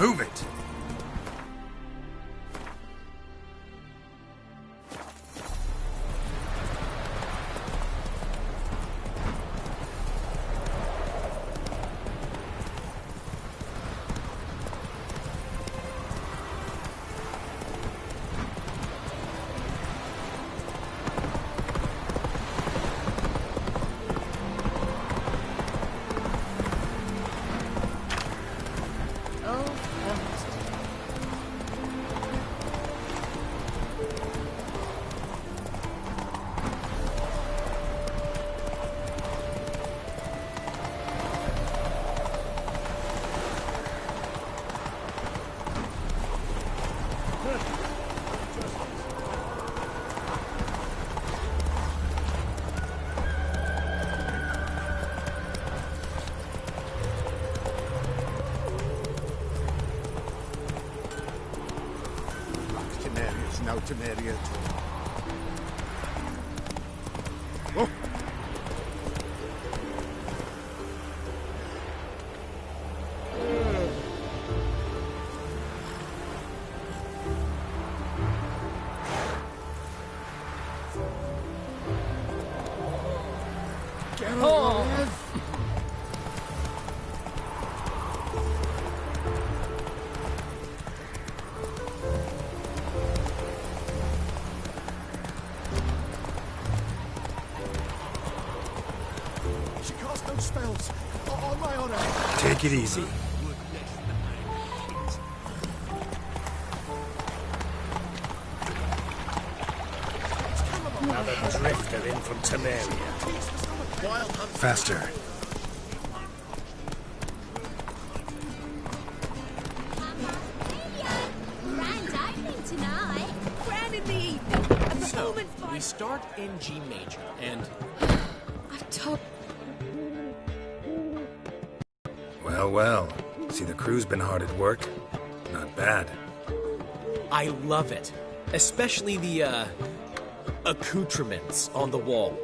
Move it! No Temeria at all. Whoa. Get alive! Spells. On my honor. Take it easy. Another drifter in from Temeria. Faster. So, we start in G major, and... I've told... Well. See, the crew's been hard at work. Not bad. I love it. Especially the, accoutrements on the wall.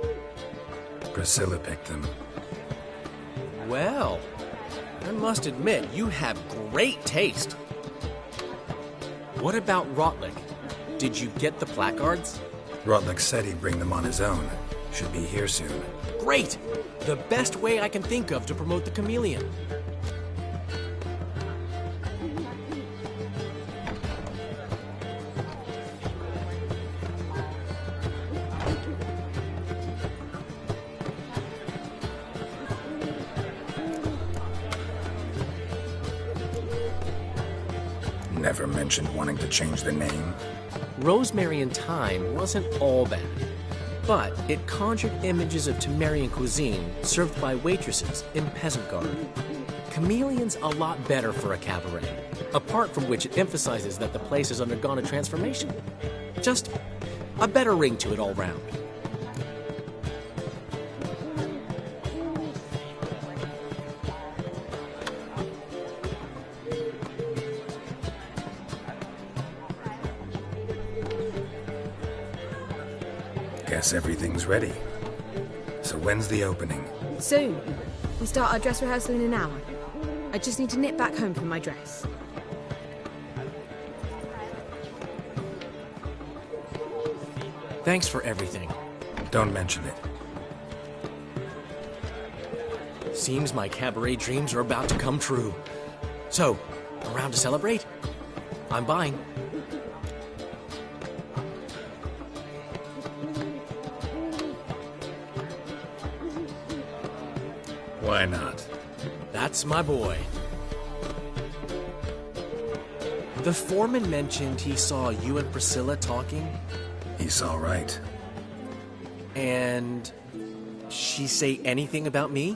Priscilla picked them. Well, I must admit, you have great taste. What about Rotlick? Did you get the placards? Rotlick said he'd bring them on his own. Should be here soon. Great! The best way I can think of to promote the chameleon. Never mentioned wanting to change the name. Rosemary and Thyme wasn't all bad, but it conjured images of Temerian cuisine served by waitresses in peasant garb. Chameleon's a lot better for a cabaret, apart from which it emphasizes that the place has undergone a transformation. Just a better ring to it all round. Guess everything's ready. So when's the opening? Soon. We start our dress rehearsal in an hour. I just need to nip back home for my dress. Thanks for everything. Don't mention it. Seems my cabaret dreams are about to come true. So, around to celebrate? I'm buying. Why not? That's my boy. The foreman mentioned he saw you and Priscilla talking. He's all right. And she say anything about me?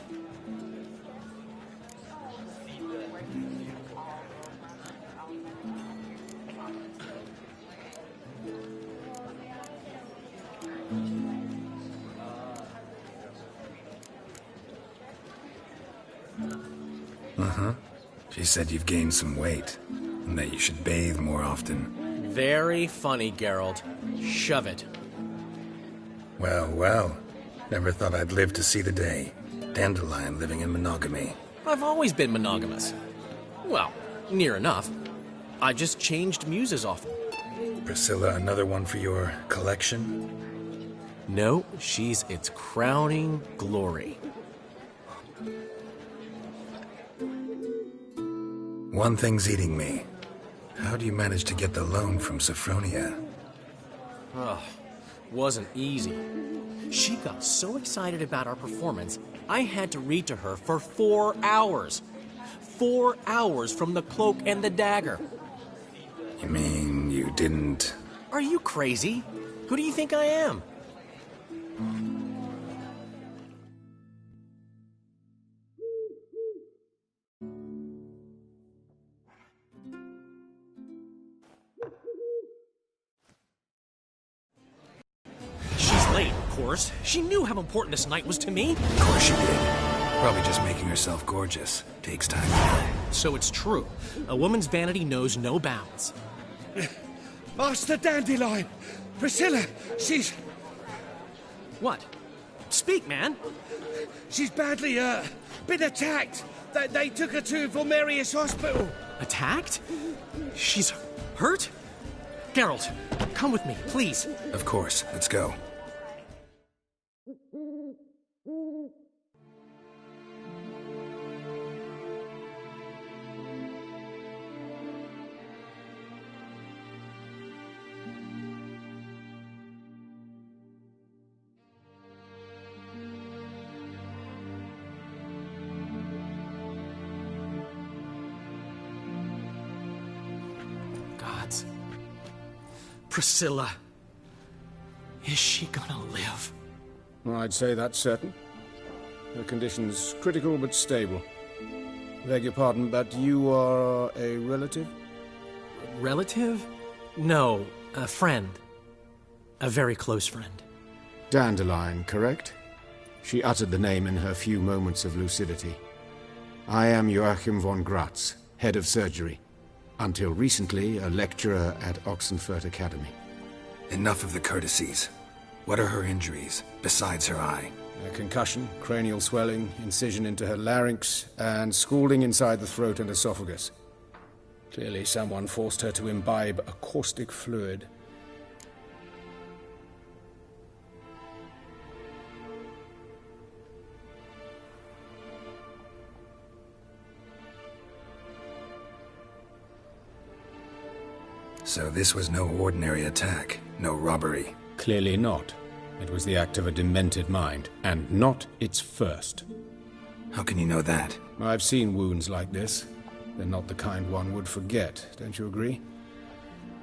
She said you've gained some weight, and that you should bathe more often. Very funny, Geralt. Shove it. Well. Never thought I'd live to see the day. Dandelion living in monogamy. I've always been monogamous. Well, Near enough. I just changed muses often. Priscilla, another one for your collection? No, she's its crowning glory. One thing's eating me. How do you manage to get the loan from Sophronia? Wasn't easy. She got so excited about our performance, I had to read to her for 4 hours. 4 hours from the Cloak and the Dagger. You mean you didn't... Are you crazy? Who do you think I am? She's late, of course. She knew how important this night was to me. Of course she did. Probably just making herself gorgeous. Takes time. So it's true. A woman's vanity knows no bounds. Master Dandelion! Priscilla, she's What? Speak, man. badly, been attacked. They took her to Vulmerius Hospital. Attacked? She's hurt? Geralt, come with me, please. Of course. Let's go. Gods. Priscilla. Is she gonna live? I'd say that's certain. Her condition's critical but stable. Beg your pardon, but you are a relative? Relative? No, a friend. A very close friend. Dandelion, correct? She uttered the name in her few moments of lucidity. I am Joachim von Gratz, head of surgery. Until recently, a lecturer at Oxenfurt Academy. Enough of the courtesies. What are her injuries, besides her eye? A concussion, cranial swelling, incision into her larynx, and scalding inside the throat and esophagus. Clearly someone forced her to imbibe a caustic fluid. So this was no ordinary attack, no robbery. Clearly not. It was the act of a demented mind, and not its first. How can you know that? I've seen wounds like this. They're not the kind one would forget, don't you agree?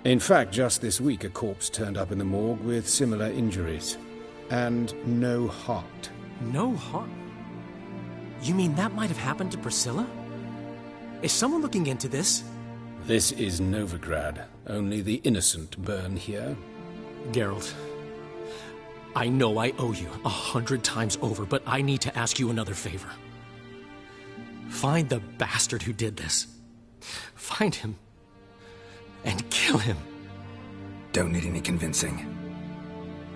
In fact, just this week a corpse turned up in the morgue with similar injuries. And no heart. No heart? You mean that might have happened to Priscilla? Is someone looking into this? This is Novigrad. Only the innocent burn here. Geralt, I know I owe you 100 times over, but I need to ask you another favor. Find the bastard who did this. Find him and kill him. Don't need any convincing.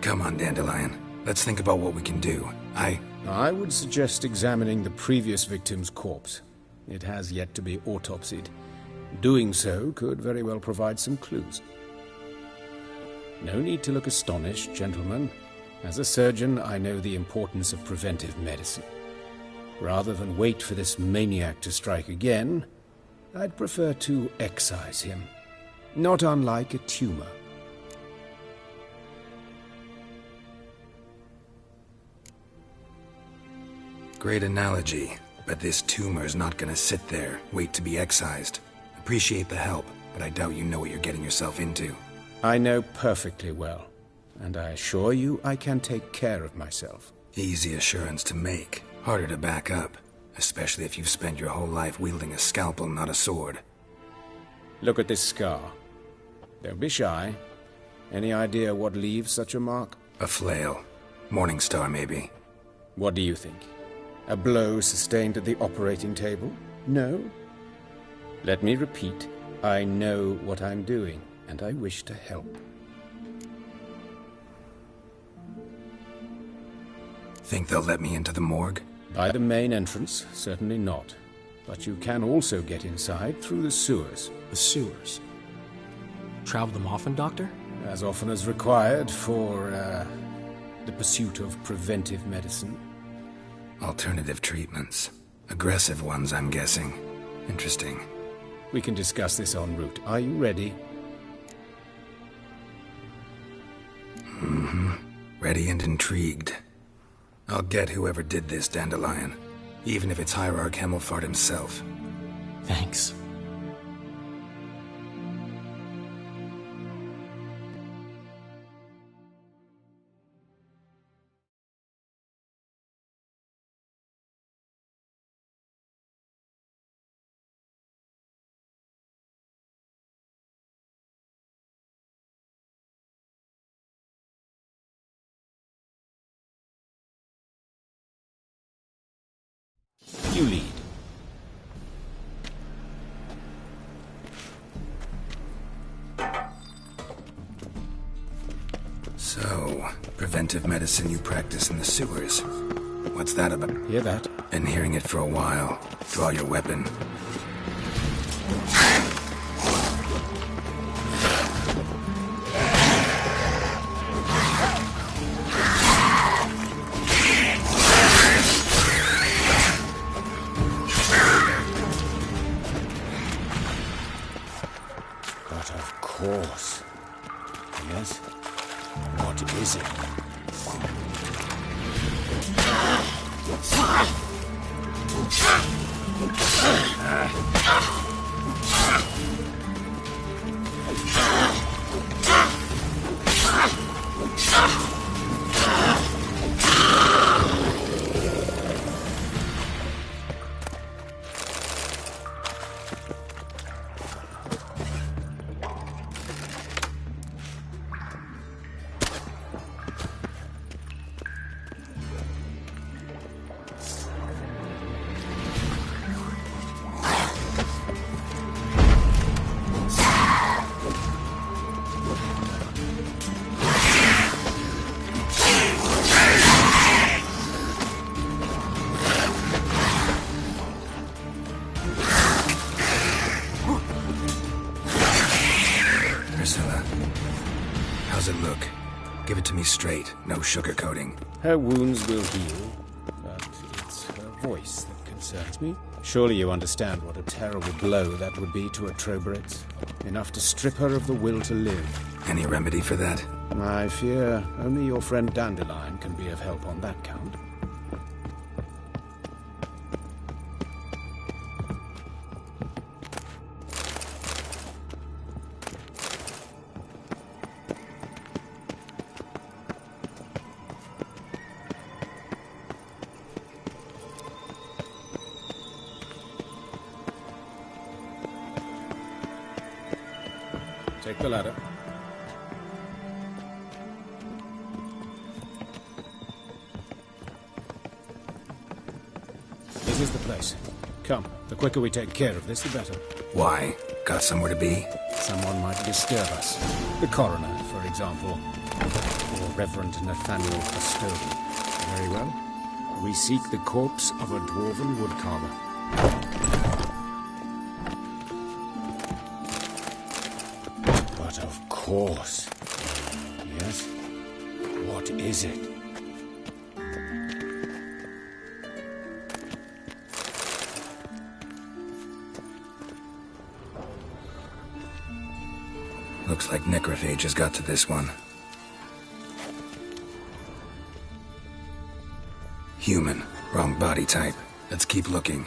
Come on, Dandelion. Let's think about what we can do. I would suggest examining the previous victim's corpse. It has yet to be autopsied. Doing so could very well provide some clues. No need to look astonished, gentlemen. As a surgeon, I know the importance of preventive medicine. Rather than wait for this maniac to strike again, I'd prefer to excise him. Not unlike a tumor. Great analogy, but this tumor's not gonna sit there, wait to be excised. Appreciate the help, but I doubt you know what you're getting yourself into. I know perfectly well, and I assure you I can take care of myself. Easy assurance to make, harder to back up, especially if you've spent your whole life wielding a scalpel, not a sword. Look at this scar. Don't be shy. Any idea what leaves such a mark? A flail. Morningstar, maybe. What do you think? A blow sustained at the operating table? No? Let me repeat. I know what I'm doing, and I wish to help. Think they'll let me into the morgue? By the main entrance, certainly not. But you can also get inside through the sewers. The sewers. Travel them often, Doctor? As often as required for, the pursuit of preventive medicine. Alternative treatments. Aggressive ones, I'm guessing. Interesting. We can discuss this en route. Are you ready? Mm-hmm. Ready and intrigued. I'll get whoever did this, Dandelion. Even if it's Hierarch Hemmelfart himself. Thanks. You lead. So, preventive medicine you practice in the sewers. What's that about? Hear that? Been hearing it for a while. Draw your weapon. But of course. Yes? What is it? How's it look? Give it to me straight, no sugarcoating. Her wounds will heal, but it's her voice that concerns me. Surely you understand what a terrible blow that would be to a Troberet. Enough to strip her of the will to live. Any remedy for that? I fear only your friend Dandelion can be of help on that count. Take the ladder. This is the place. Come, the quicker we take care of this, the better. Why? Got somewhere to be? Someone might disturb us. The coroner, for example. Or Reverend Nathaniel Custodian. Very well. We seek the corpse of a dwarven woodcarver. But of course. Yes? What is it? Looks like necrophage has got to this one. Human. Wrong body type. Let's keep looking.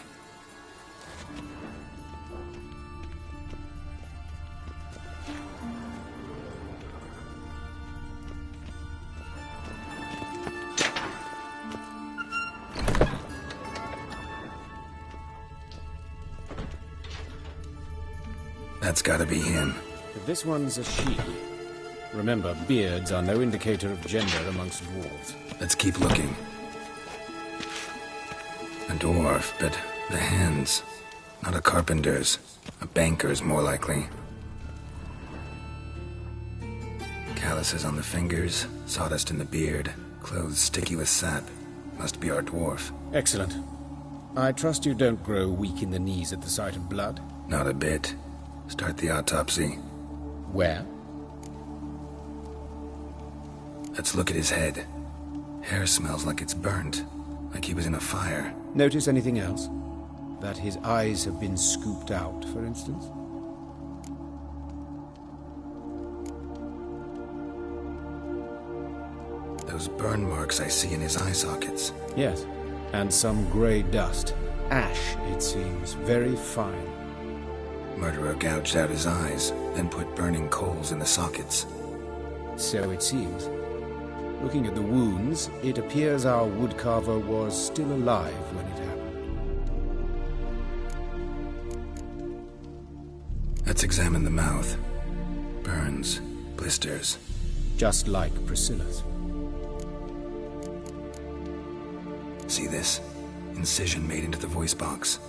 That's gotta be him. But this one's a she. Remember, beards are no indicator of gender amongst dwarves. Let's keep looking. A dwarf, but the hands. Not a carpenter's. A banker's, more likely. Calluses on the fingers, sawdust in the beard, clothes sticky with sap. Must be our dwarf. Excellent. I trust you don't grow weak in the knees at the sight of blood? Not a bit. Start the autopsy. Where? Let's look at his head. Hair smells like it's burnt, like he was in a fire. Notice anything else? That his eyes have been scooped out, for instance? Those burn marks I see in his eye sockets. Yes, and some grey dust. Ash, it seems, very fine. Murderer gouged out his eyes, then put burning coals in the sockets. So it seems. Looking at the wounds, it appears our woodcarver was still alive when it happened. Let's examine the mouth. Burns, blisters. Just like Priscilla's. See this? Incision made into the voice box.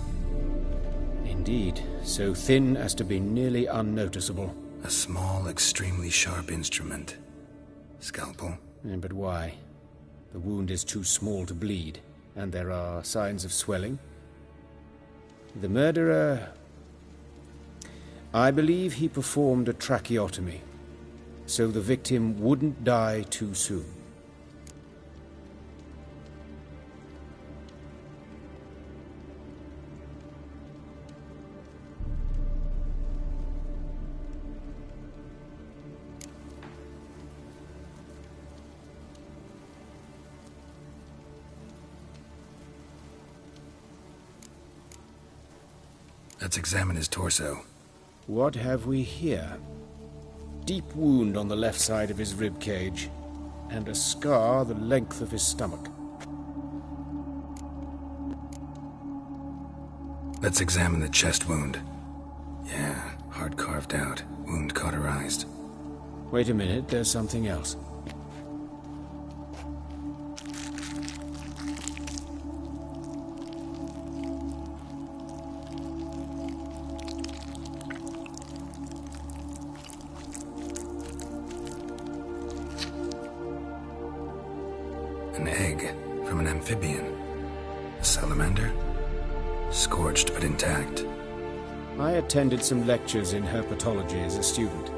Indeed, so thin as to be nearly unnoticeable. A small, extremely sharp instrument. Scalpel? But why? The wound is too small to bleed, and there are signs of swelling. The murderer... I believe he performed a tracheotomy, so the victim wouldn't die too soon. Let's examine his torso. What have we here? Deep wound on the left side of his rib cage, and a scar the length of his stomach. Let's examine the chest wound. Yeah, hard carved out, wound cauterized. Wait a minute, there's something else. An egg from an amphibian. A salamander? Scorched but intact. I attended some lectures in herpetology as a student.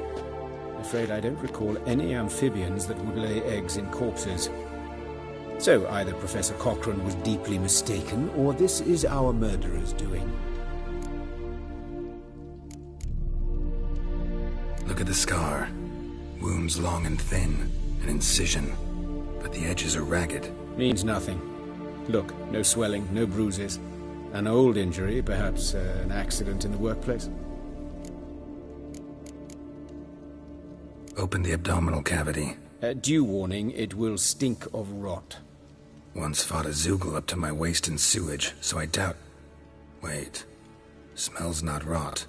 Afraid I don't recall any amphibians that would lay eggs in corpses. So either Professor Cochrane was deeply mistaken, or this is our murderer's doing. Look at the scar. Wounds long and thin. An incision. But the edges are ragged. Means nothing. Look, no swelling, no bruises. An old injury, perhaps an accident in the workplace. Open the abdominal cavity. Due warning, it will stink of rot. Once fought a Zoogle up to my waist in sewage, so I doubt... Wait. Smells not rot.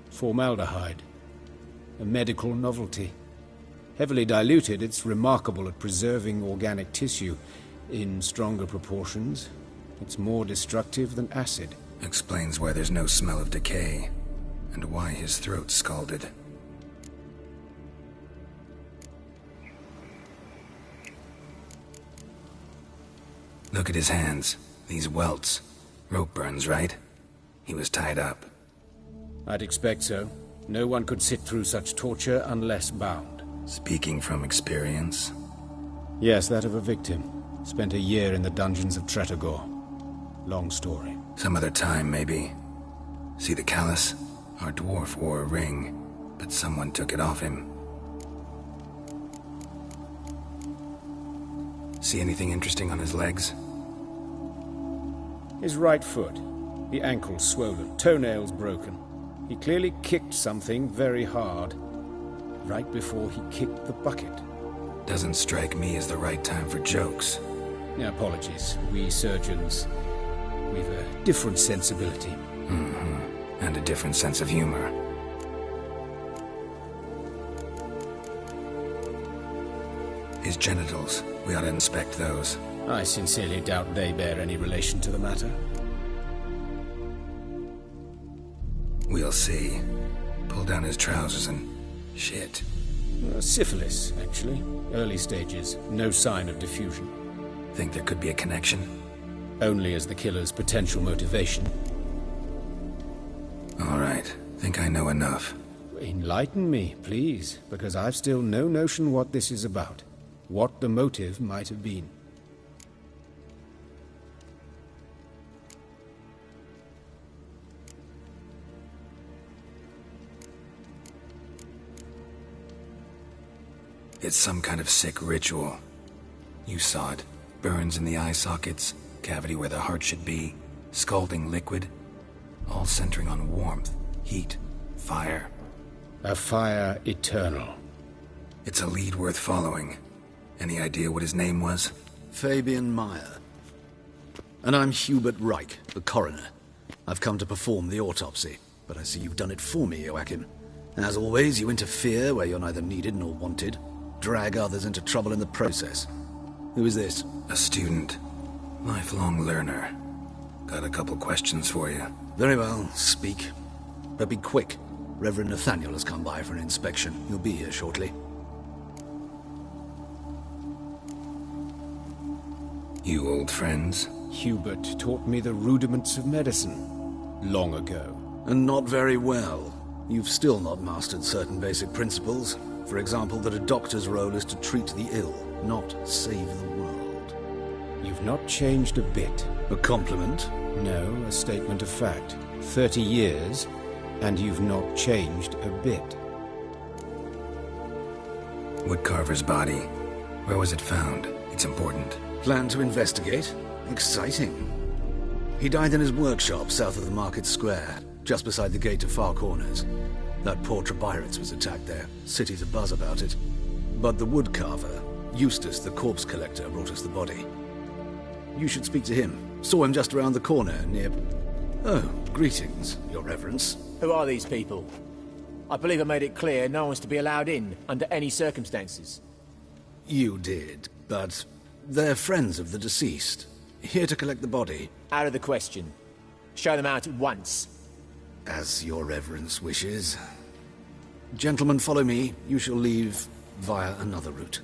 Formaldehyde. A medical novelty. Heavily diluted, it's remarkable at preserving organic tissue. In stronger proportions, it's more destructive than acid. Explains why there's no smell of decay, and why his throat's scalded. Look at his hands. These welts. Rope burns, right? He was tied up. I'd expect so. No one could sit through such torture unless bound. Speaking from experience? Yes, that of a victim. Spent a year in the dungeons of Tretogor. Long story. Some other time, maybe. See the callus? Our dwarf wore a ring, but someone took it off him. See anything interesting on his legs? His right foot. The ankle swollen, toenails broken. He clearly kicked something very hard. Right before he kicked the bucket. Doesn't strike me as the right time for jokes. Apologies. We surgeons, we've a different sensibility. Mm-hmm. And a different sense of humor. His genitals. We ought to inspect those. I sincerely doubt they bear any relation to the matter. We'll see. Pull down his trousers and... shit. Syphilis, actually. Early stages. No sign of diffusion. Think there could be a connection? only as the killer's potential motivation. All right, think I know enough. Enlighten me, please, because I've still no notion what this is about. What the motive might have been. It's some kind of sick ritual. You saw it. Burns in the eye sockets, cavity where the heart should be, scalding liquid, all centering on warmth, heat, fire. A fire eternal. It's a lead worth following. Any idea what his name was? Fabian Meyer. And I'm Hubert Reich, the coroner. I've come to perform the autopsy, but I see you've done it for me, Joachim. As always, you interfere where you're neither needed nor wanted. Drag others into trouble in the process. Who is this? A student. Lifelong learner. Got a couple questions for you. Very well, speak. But be quick. Reverend Nathaniel has come by for an inspection. He'll be here shortly. You old friends? Hubert taught me the rudiments of medicine long ago. And not very well. You've still not mastered certain basic principles. For example, that a doctor's role is to treat the ill, not save the world. You've not changed a bit. A compliment? No, a statement of fact. 30 years, and you've not changed a bit. Woodcarver's body. Where was it found? It's important. Plan to investigate? Exciting. He died in his workshop south of the market square, just beside the gate to Far Corners. That poor Trebirates was attacked there. City's abuzz about it. But the woodcarver, Eustace the corpse collector, brought us the body. You should speak to him. Saw him just around the corner near... Oh, greetings, your reverence. Who are these people? I believe I made it clear no one's to be allowed in, under any circumstances. You did, but they're friends of the deceased. Here to collect the body. Out of the question. Show them out at once. As your reverence wishes. Gentlemen, follow me. You shall leave via another route.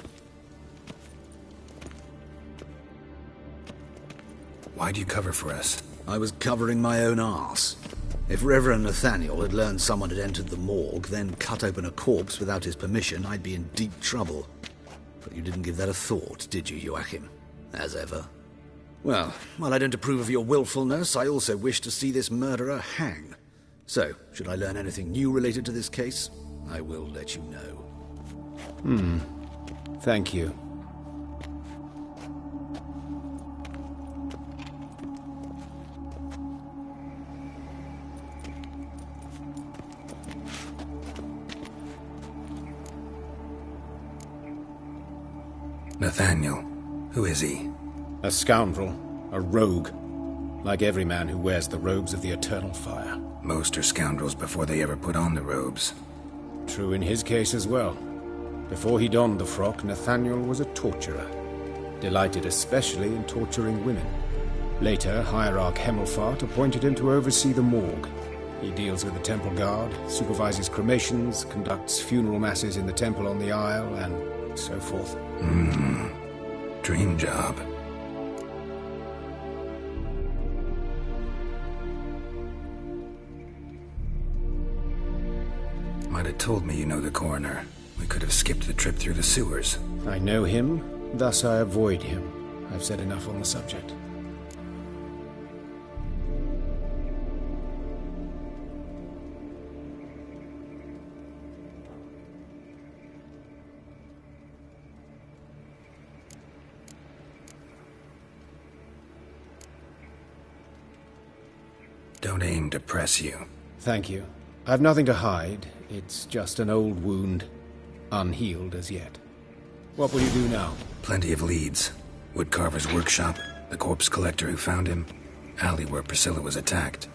Why'd you cover for us? I was covering my own arse. If Reverend Nathaniel had learned someone had entered the morgue, then cut open a corpse without his permission, I'd be in deep trouble. But you didn't give that a thought, did you, Joachim? As ever. Well, while I don't approve of your willfulness, I also wish to see this murderer hang. So, should I learn anything new related to this case, I will let you know. Thank you. Nathaniel. Who is he? A scoundrel. A rogue. Like every man who wears the robes of the Eternal Fire. Most are scoundrels before they ever put on the robes. True in his case as well. Before he donned the frock, Nathaniel was a torturer. Delighted especially in torturing women. Later, Hierarch Hemmelfart appointed him to oversee the morgue. He deals with the temple guard, supervises cremations, conducts funeral masses in the temple on the Isle, and so forth. Dream job. Might have told me you know the coroner. We could have skipped the trip through the sewers. I know him, thus I avoid him. I've said enough on the subject. Don't aim to press you. Thank you. I've nothing to hide. It's just an old wound, unhealed as yet. What will you do now? Plenty of leads. Woodcarver's workshop, the corpse collector who found him, alley where Priscilla was attacked.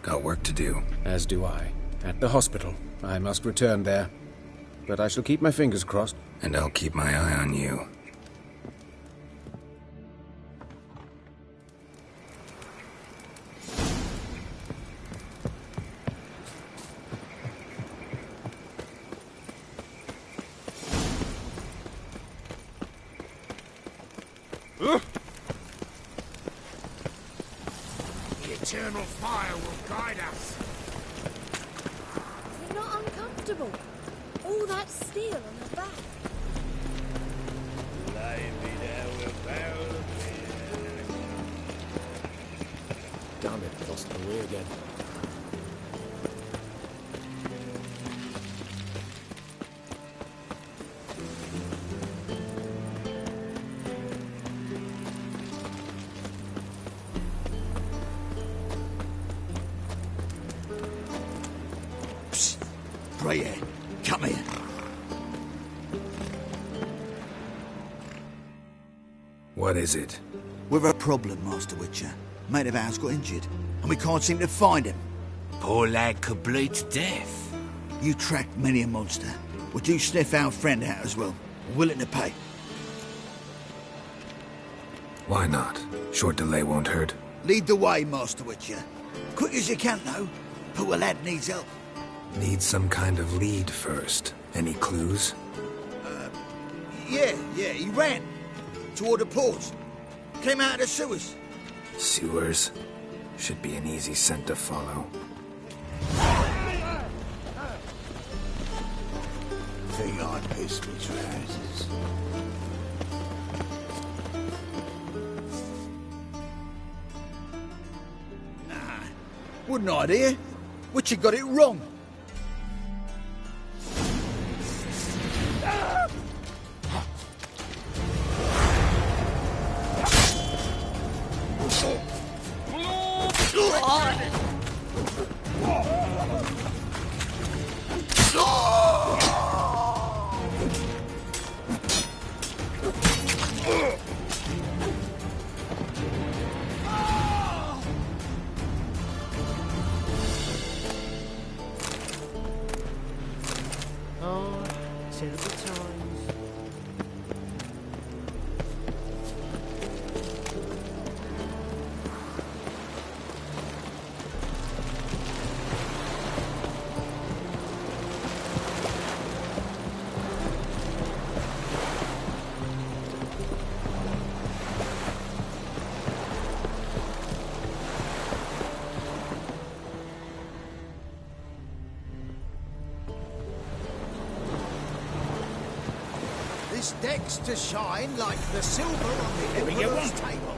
Got work to do. As do I. At the hospital. I must return there. But I shall keep my fingers crossed. And I'll keep my eye on you. eternal fire will guide us. They're not uncomfortable. All that steel on the back. Damn it, lost my way again. Grey hair, come here. What is it? We've a problem, Master Witcher. Mate of ours got injured, and we can't seem to find him. Poor lad could bleed to death. You tracked many a monster. Would you sniff our friend out as well? Willing to pay? Why not? Short delay won't hurt. Lead the way, Master Witcher. Quick as you can, though. Poor lad needs help. Need some kind of lead first. Any clues? Yeah, he ran. Toward the port. Came out of the sewers. Sewers? Should be an easy scent to follow. Think I pissed me trousers. Nah, wouldn't I, dear? Witcher got it wrong. Oh, terrible times. This deck's to shine like the silver on the Emperor's table.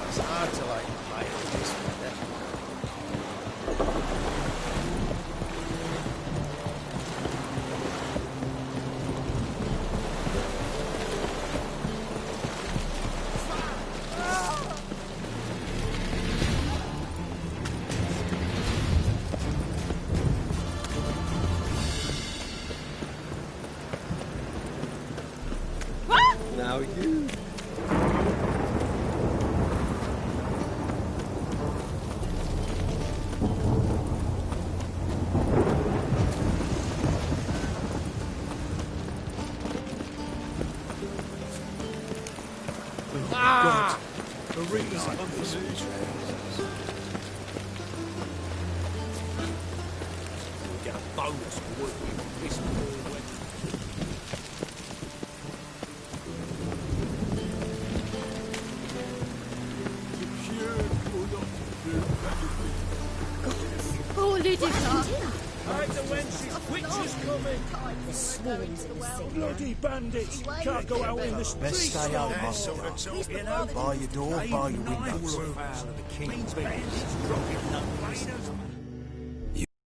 It's hard to like play with this weather. Now you. The ring's on this. We'll get a bonus for working on this poor weapon. Poor Lydica. Hide the wenches, witches coming! Bloody bandits! Can't go out in the street! Best stay home, Master. You know, Bar your door, bar your windows.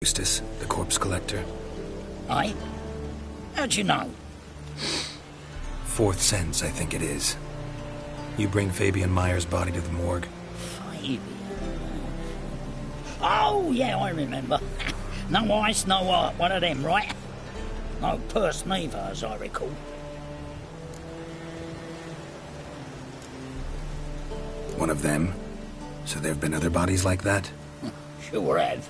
Eustace, the corpse collector. Aye? How'd you know? Fourth sense, I think it is. You bring Fabian Meyer's body to the morgue. Fabian. Oh, yeah, I remember. No ice, no art, one of them, right? No purse neither, as I recall. One of them? So there have been other bodies like that? Sure have.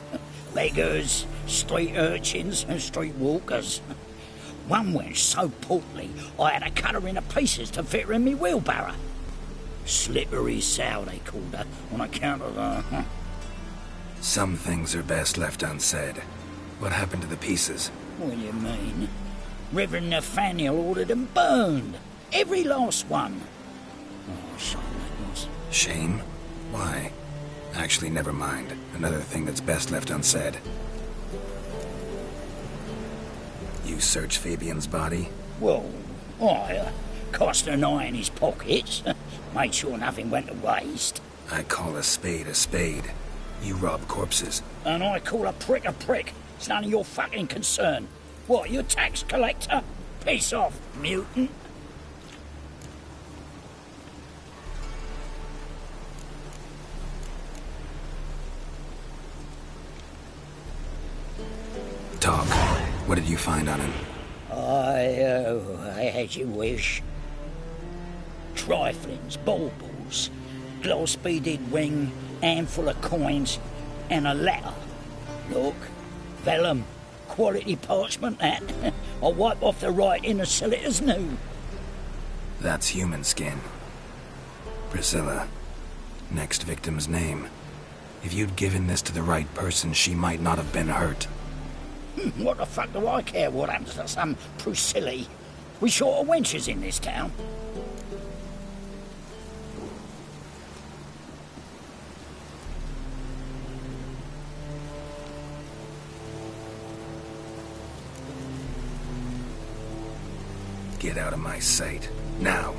Beggars, street urchins, and street walkers. One wench so portly, I had to cut her into pieces to fit her in me wheelbarrow. Slippery sow, they called her, on account of her. Some things are best left unsaid. What happened to the pieces? What do you mean? Reverend Nathaniel ordered them burned. Every last one. Oh, shame that was. Shame? Why? Actually, never mind. Another thing that's best left unsaid. You search Fabian's body? Well, I cast an eye in his pockets. Made sure nothing went to waste. I call a spade a spade. You rob corpses. And I call a prick a prick. It's none of your fucking concern. What, you tax collector? Piss off, mutant. Talk. What did you find on him? As you wish. Triflings, baubles, gloss-beaded ring, handful of coins, and a letter. Look, vellum, quality parchment, that. I'll wipe off the writing and sell it as new. That's human skin. Priscilla. Next victim's name. If you'd given this to the right person, she might not have been hurt. What the fuck do I care what happens to some Priscilla? We short of wenches in this town. Get out of my sight. Now.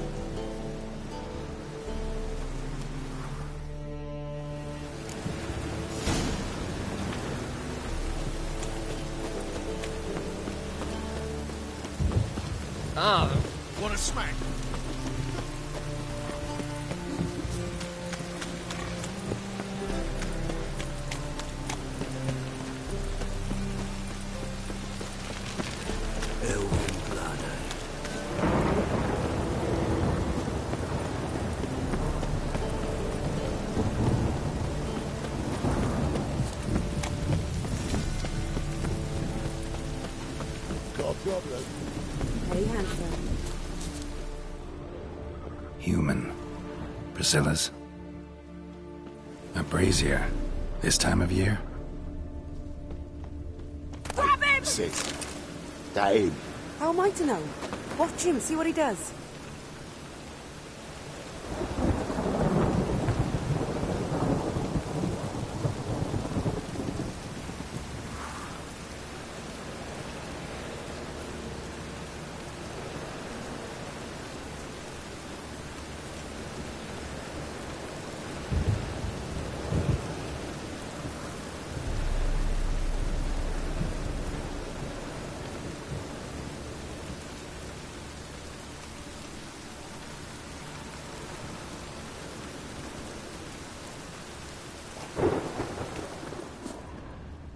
What a smack! Hey, handsome. Human. Priscilla's. A brazier. This time of year? Grab him! Sit. Dave. How am I to know? Watch him, see what he does.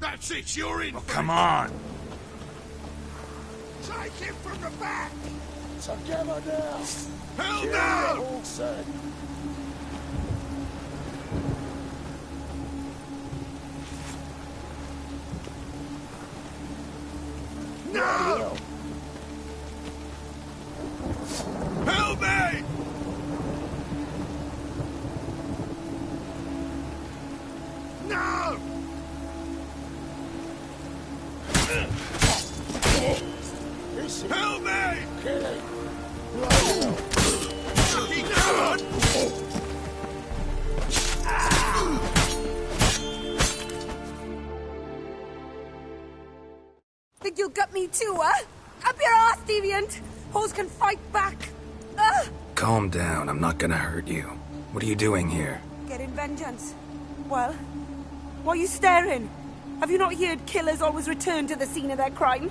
That's it, you're in. Come on. Take him from the back. Together now. Hell down. All set. No! Help me! No! Help me! Kill him. Fucking God! Think you'll gut me too, huh? Up your ass, deviant! Hoes can fight back! Calm down, I'm not gonna hurt you. What are you doing here? Getting vengeance. Well, why are you staring? Have you not heard killers always return to the scene of their crime?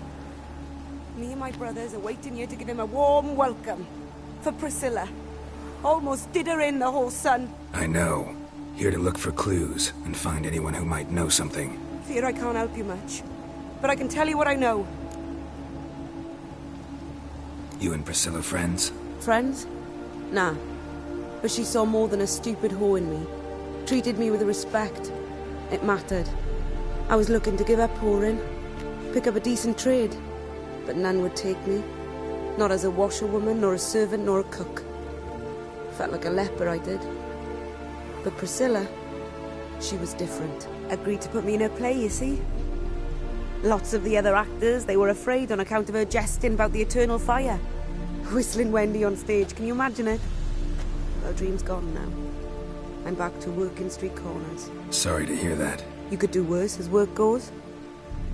Me and my brothers are waiting here to give him a warm welcome. For Priscilla. Almost did her in, the whole son. I know. Here to look for clues and find anyone who might know something. Fear I can't help you much. But I can tell you what I know. You and Priscilla friends? Friends? Nah. But she saw more than a stupid whore in me. Treated me with respect. It mattered. I was looking to give her pouring. Pick up a decent trade. But none would take me. Not as a washerwoman, nor a servant, nor a cook. Felt like a leper, I did. But Priscilla, she was different. Agreed to put me in her play, you see. Lots of the other actors, they were afraid on account of her jesting about the eternal fire. Whistling Wendy on stage, can you imagine it? Her dream's gone now. I'm back to working street corners. Sorry to hear that. You could do worse as work goes.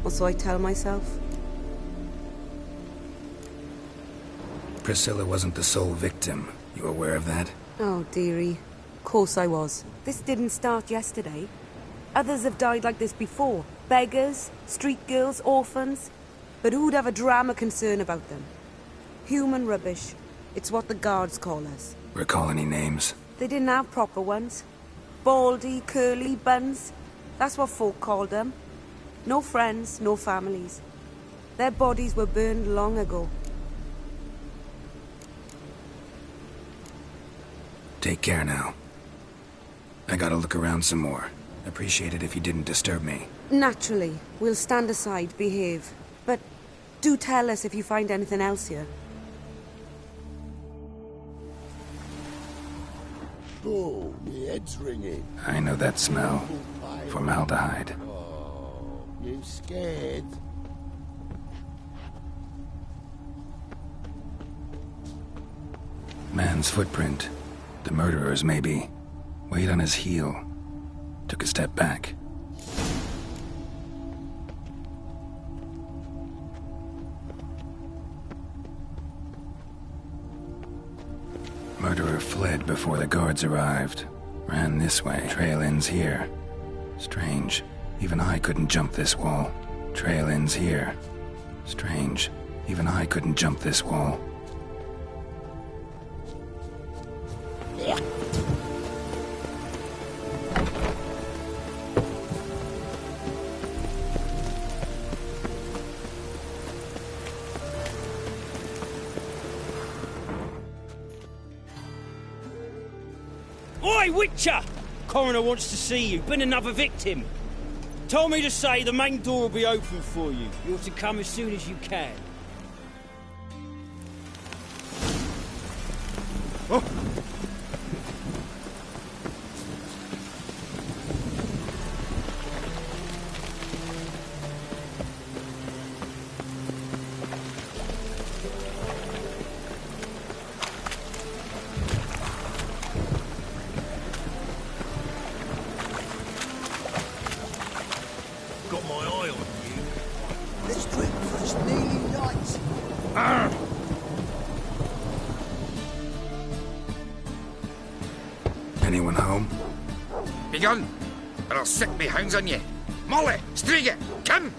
Or so I tell myself. Priscilla wasn't the sole victim. You aware of that? Oh, dearie. Of course I was. This didn't start yesterday. Others have died like this before. Beggars, street girls, orphans. But who'd have a drama concern about them? Human rubbish. It's what the guards call us. Recall any names? They didn't have proper ones. Baldy, curly, buns. That's what folk called them. No friends, no families. Their bodies were burned long ago. Take care now. I gotta look around some more. Appreciate it if you didn't disturb me. Naturally. We'll stand aside, behave. But do tell us if you find anything else here. Oh, my head's ringing. I know that smell. Formaldehyde. Oh, you scared? Man's footprint. The murderer's, maybe. Weight on his heel. Took a step back. Murderer fled before the guards arrived. Ran this way. Trail ends here. Strange. Even I couldn't jump this wall. Trail ends here. Strange. Even I couldn't jump this wall. Oi, Witcher! Coroner wants to see you. Been another victim. Told me to say the main door will be open for you. You're to come as soon as you can. Oh. Got my eye on you. This breakfast nearly light. Anyone home? Begun, or I'll sick me hounds on ye. Molly, Striga, come!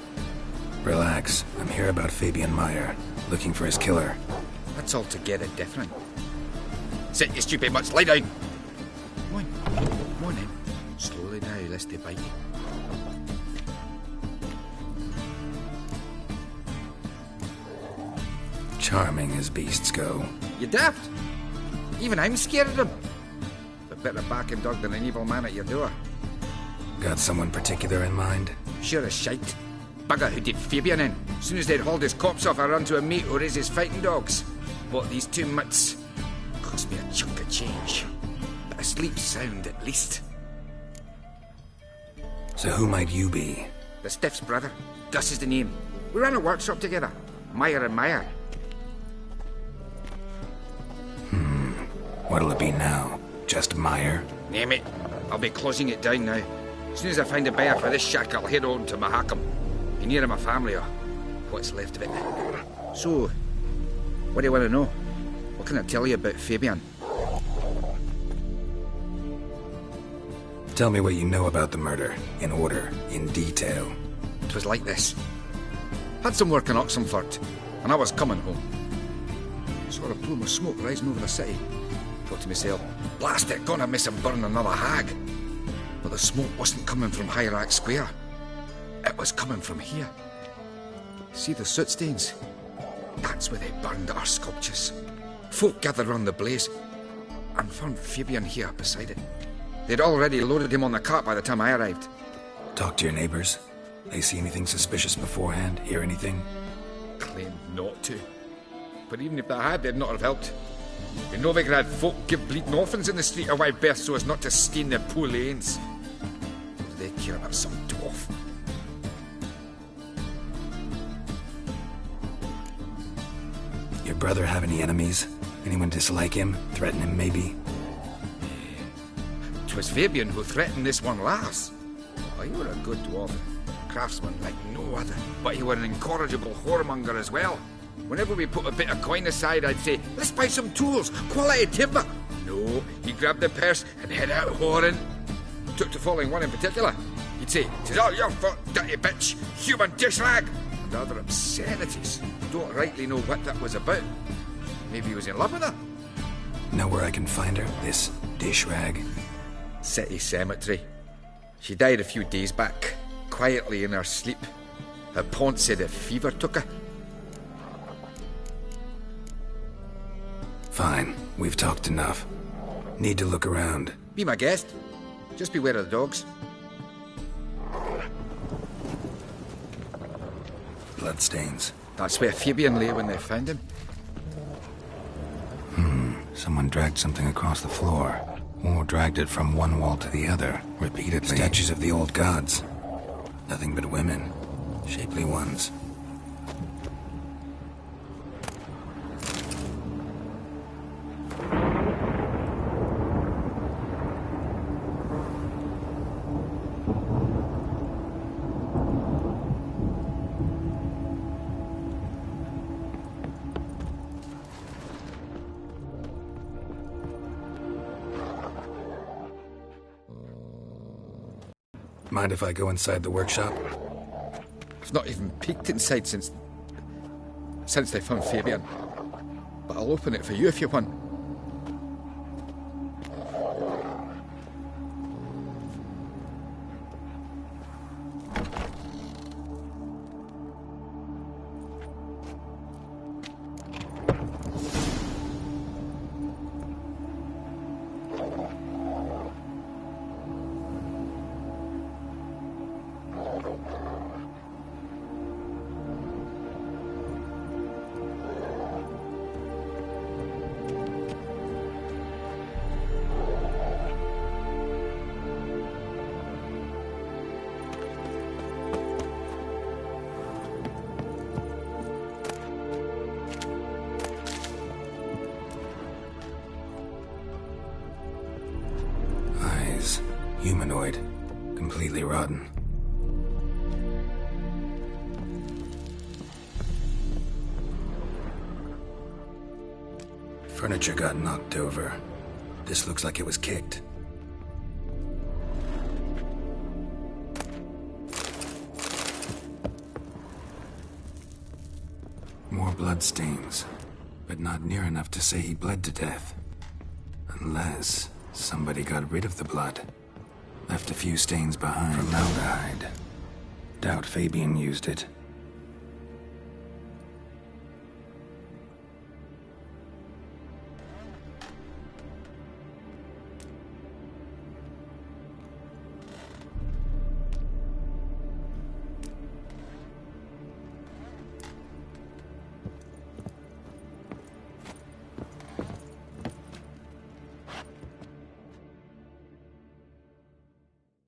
Relax. I'm here about Fabian Meyer. Looking for his killer. That's altogether different. Sit, you stupid mutts, lie down. Come on then. Slowly now, lest they bite you. Charming as beasts go. You daft? Even I'm scared of them. But better backing dog than an evil man at your door. Got someone particular in mind? Sure as shite. Bugger who did Fabian in. As soon as they'd hauled his corpse off, I run to a mate who raises fighting dogs. Bought these two mutts. Cost me a chunk of change. But I sleep sound at least. So who might you be? The Stiff's brother. Gus is the name. We ran a workshop together. Meyer and Meyer. What'll it be now? Just Meyer? Name it. I'll be closing it down now. As soon as I find a buyer for this shack, I'll head on to Mahakam. Be near my family or what's left of it. So, what do you want to know? What can I tell you about Fabian? Tell me what you know about the murder. In order. In detail. It was like this. Had some work in Oxenford, and I was coming home. Saw a plume of smoke rising over the city. Thought to myself, blast it, gonna miss him burn another hag. But the smoke wasn't coming from Hierarch Square. It was coming from here. See the soot stains? That's where they burned our sculptures. Folk gathered round the blaze and found Fabian here beside it. They'd already loaded him on the cart by the time I arrived. Talk to your neighbors. They see anything suspicious beforehand? Hear anything? Claimed not to. But even if they had, they'd not have helped. In Novigrad, folk give bleeding orphans in the street a wide berth so as not to stain their poor lanes. What do they care about some dwarf? Your brother have any enemies? Anyone dislike him? Threaten him, maybe? 'Twas Fabian who threatened this one last. Oh, you were a good dwarf, craftsman like no other, but you were an incorrigible whoremonger as well. Whenever we put a bit of coin aside, I'd say, let's buy some tools, quality timber. No, he grabbed the purse and head out whoring. Took to following one in particular. He'd say, "'Tis all your fault, dirty bitch, human dish rag," and other obscenities. Don't rightly know what that was about. Maybe he was in love with her. Know where I can find her, this dish rag? City cemetery. She died a few days back, quietly in her sleep. Her pont said a fever took her. Fine, we've talked enough. Need to look around. Be my guest. Just beware of the dogs. Bloodstains. That's where Fabian lay when they found him. Someone dragged something across the floor. Or dragged it from one wall to the other, repeatedly. Statues of the old gods. Nothing but women. Shapely ones. Mind if I go inside the workshop? I've not even peeked inside since they found Fabian. But I'll open it for you if you want. Humanoid. Completely rotten. Furniture got knocked over. This looks like it was kicked. More bloodstains, but not near enough to say he bled to death. Unless somebody got rid of the blood. Left a few stains behind. Formaldehyde. Doubt Fabian used it.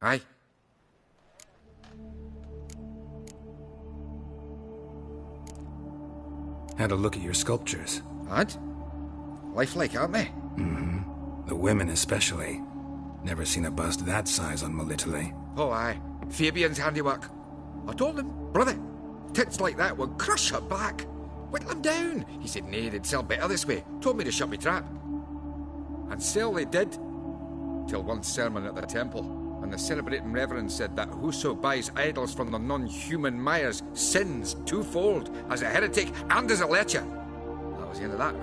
Aye. Had a look at your sculptures. Had? Lifelike, aren't they? Mm-hmm. The women especially. Never seen a bust that size on Melitele. Oh, aye. Fabian's handiwork. I told him, brother, tits like that would crush her back. Whittle them down. He said, nay, they'd sell better this way. Told me to shut me trap. And sell they did. Till one sermon at the temple. And the celebrating reverend said that whoso buys idols from the non-human Myers sins twofold, as a heretic and as a lecher. That was the end of that.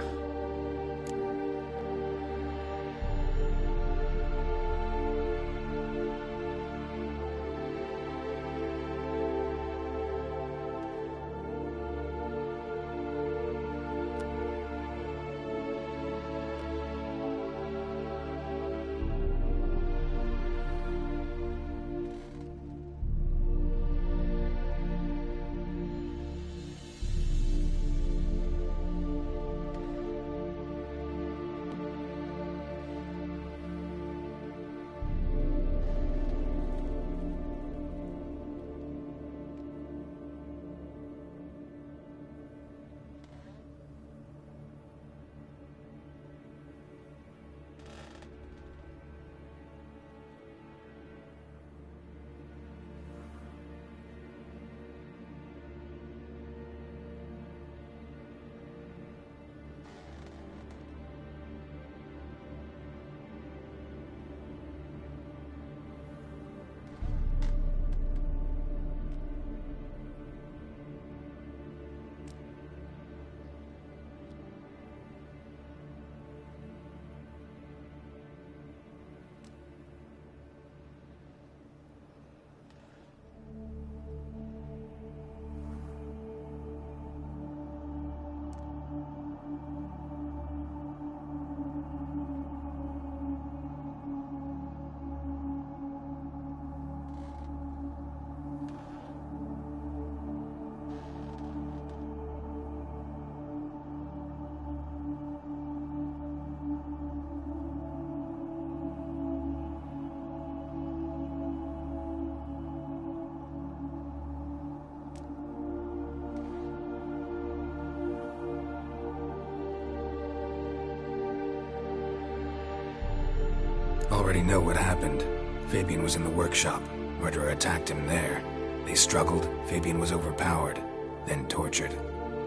Already know what happened. Fabian was in the workshop. Murderer attacked him there. They struggled. Fabian was overpowered, then tortured.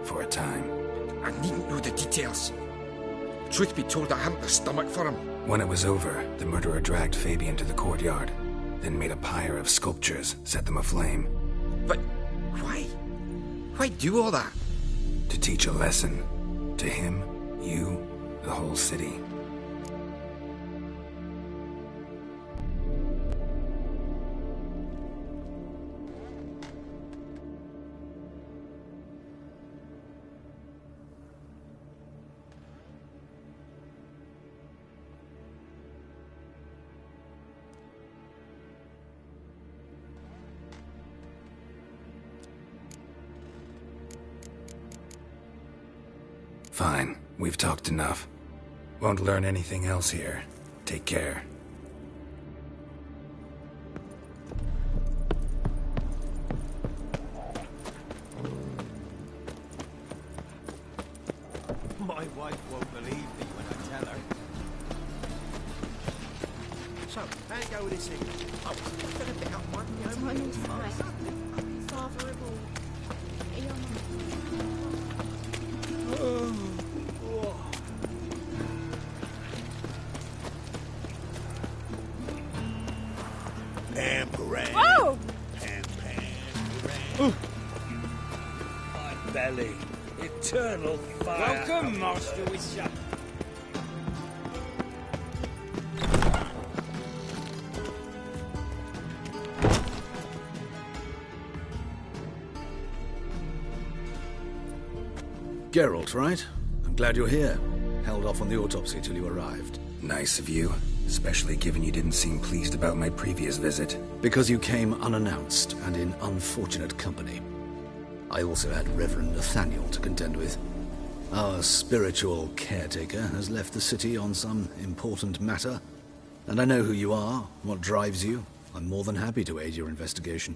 For a time. I needn't know the details. Truth be told, I hadn't the stomach for him. When it was over, the murderer dragged Fabian to the courtyard, then made a pyre of sculptures, set them aflame. But why? Why do all that? To teach a lesson. To him, you, the whole city. Fine. We've talked enough. Won't learn anything else here. Take care. My wife won't believe me when I tell her. So, how you go with this thing? Oh, I'm gonna pick up one. You know, Diamond Fry. Father of all. Whoa! My belly. Eternal fire. Welcome, Master Witcher. Geralt, right? I'm glad you're here. Held off on the autopsy till you arrived. Nice of you. Especially given you didn't seem pleased about my previous visit. Because you came unannounced and in unfortunate company. I also had Reverend Nathaniel to contend with. Our spiritual caretaker has left the city on some important matter. And I know who you are, what drives you. I'm more than happy to aid your investigation.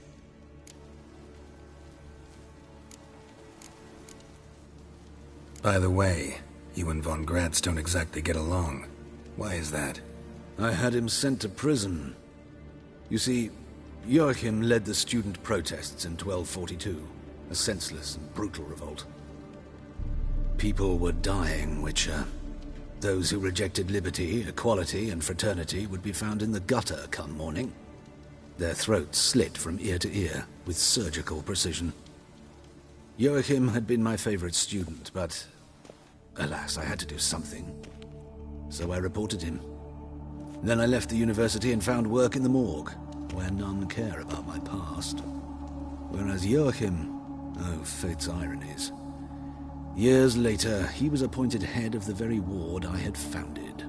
By the way, you and von Gratz don't exactly get along. Why is that? I had him sent to prison. You see, Joachim led the student protests in 1242, a senseless and brutal revolt. People were dying, Witcher. Those who rejected liberty, equality, and fraternity would be found in the gutter come morning. Their throats slit from ear to ear with surgical precision. Joachim had been my favorite student, but alas, I had to do something. So I reported him. Then I left the university and found work in the morgue, where none care about my past. Whereas Joachim, oh, fate's ironies. Years later, he was appointed head of the very ward I had founded.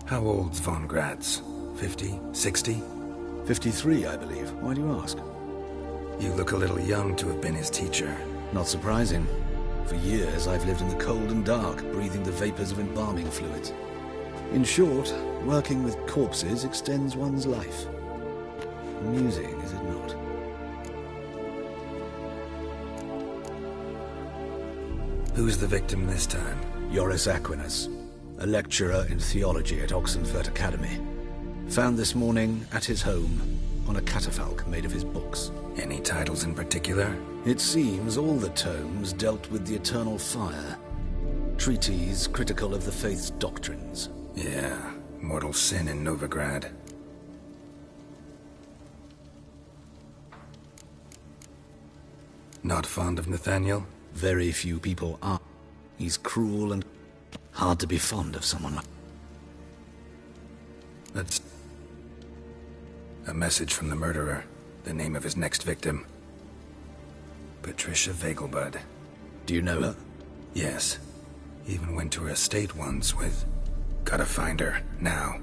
How old's von Gratz? 50? 60? 53, I believe. Why do you ask? You look a little young to have been his teacher. Not surprising. For years, I've lived in the cold and dark, breathing the vapors of embalming fluids. In short, working with corpses extends one's life. Amusing, is it not? Who's the victim this time? Joris Aquinas, a lecturer in theology at Oxenfurt Academy. Found this morning at his home on a catafalque made of his books. Any titles in particular? It seems all the tomes dealt with the eternal fire. Treatises critical of the faith's doctrines. Yeah, mortal sin in Novigrad. Not fond of Nathaniel? Very few people are. He's cruel and hard to be fond of someone like... That's... a message from the murderer. The name of his next victim. Patricia Vegelbud. Do you know her? Yes. Even went to her estate once with... Gotta find her, now.